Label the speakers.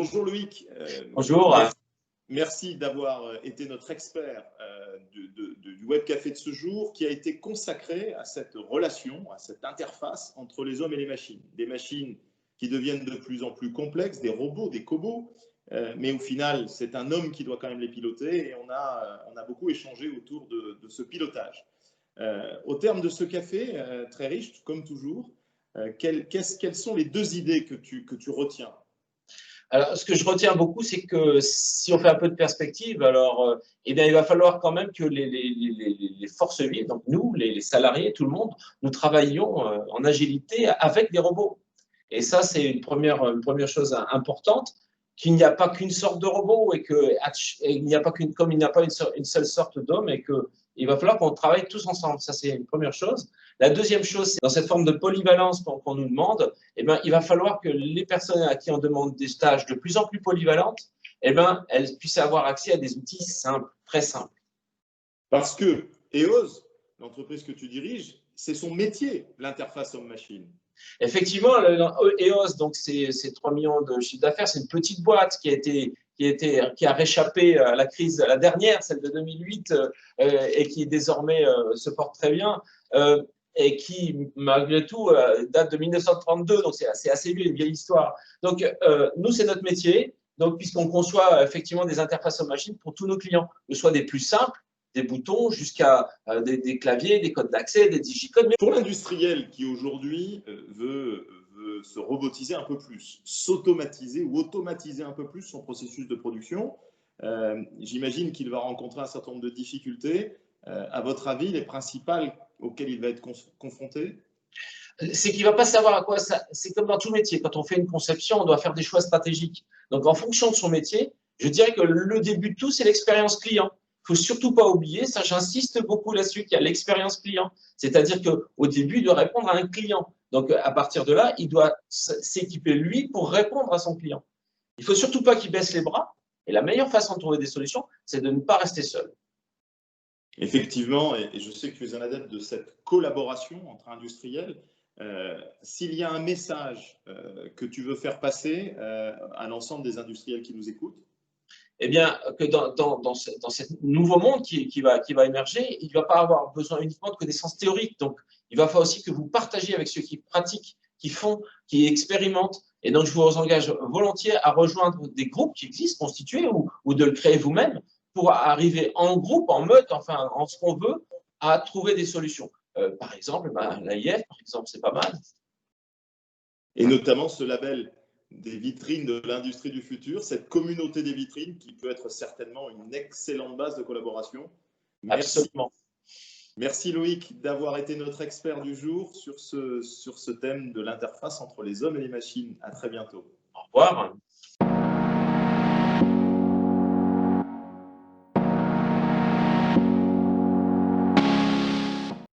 Speaker 1: Bonjour Loïc.
Speaker 2: Bonjour.
Speaker 1: Merci d'avoir été notre expert du Web Café de ce jour, qui a été consacré à cette relation, à cette interface entre les hommes et les machines. Des machines qui deviennent de plus en plus complexes, des robots, des cobots, mais au final, c'est un homme qui doit quand même les piloter, et on a beaucoup échangé autour de ce pilotage. Au terme de ce café, très riche, comme toujours, quelles sont les deux idées que tu retiens?
Speaker 2: Alors, ce que je retiens beaucoup, c'est que si on fait un peu de perspective, alors, eh bien, il va falloir quand même que les forces vives, donc nous, les salariés, tout le monde, nous travaillions en agilité avec des robots. Et ça, c'est une première chose importante, qu'il n'y a pas qu'une sorte de robot et qu'il n'y a pas comme il n'y a pas une seule sorte d'homme et qu'il va falloir qu'on travaille tous ensemble. Ça, c'est une première chose. La deuxième chose, c'est dans cette forme de polyvalence qu'on nous demande, eh bien, il va falloir que les personnes à qui on demande des tâches de plus en plus polyvalentes, eh bien, elles puissent avoir accès à des outils simples, très simples.
Speaker 1: Parce que EOS, l'entreprise que tu diriges, c'est son métier, l'interface homme-machine.
Speaker 2: Effectivement, EOS, donc c'est 3 millions de chiffre d'affaires, c'est une petite boîte qui a réchappé à la crise, à la dernière, celle de 2008, et qui désormais se porte très bien, et qui, malgré tout, date de 1932, donc c'est assez vieux, une vieille histoire. Donc, nous, c'est notre métier, donc puisqu'on conçoit effectivement des interfaces aux machines pour tous nos clients, que ce soit des plus simples, des boutons, jusqu'à des claviers, des codes d'accès, des digicodes.
Speaker 1: Pour l'industriel qui aujourd'hui veut se robotiser un peu plus, s'automatiser ou automatiser un peu plus son processus de production, j'imagine qu'il va rencontrer un certain nombre de difficultés. À votre avis, les principales auxquelles il va être confronté?
Speaker 2: C'est qu'il ne va pas savoir à quoi ça. C'est comme dans tout métier. Quand on fait une conception, on doit faire des choix stratégiques. Donc, en fonction de son métier, je dirais que le début de tout, c'est l'expérience client. Il ne faut surtout pas oublier, ça j'insiste beaucoup là-dessus, qu'il y a l'expérience client. C'est-à-dire qu'au début, il doit répondre à un client. Donc, à partir de là, il doit s'équiper, lui, pour répondre à son client. Il ne faut surtout pas qu'il baisse les bras. Et la meilleure façon de trouver des solutions, c'est de ne pas rester seul.
Speaker 1: Effectivement, et je sais que tu es un adepte de cette collaboration entre industriels. S'il y a un message que tu veux faire passer à l'ensemble des industriels qui nous écoutent?
Speaker 2: Eh bien, que dans ce nouveau monde qui va émerger, il ne va pas avoir besoin uniquement de connaissances théoriques. Donc, il va falloir aussi que vous partagiez avec ceux qui pratiquent, qui font, qui expérimentent. Et donc, je vous engage volontiers à rejoindre des groupes qui existent, constitués, ou de le créer vous-même, pour arriver en groupe, en meute, enfin, en ce qu'on veut, à trouver des solutions. Par exemple, l'AIF, par exemple, c'est pas mal.
Speaker 1: Et notamment ce label des vitrines de l'industrie du futur, cette communauté des vitrines qui peut être certainement une excellente base de collaboration. Merci.
Speaker 2: Absolument.
Speaker 1: Merci Loïc d'avoir été notre expert du jour sur ce thème de l'interface entre les hommes et les machines. À très bientôt.
Speaker 2: Au revoir.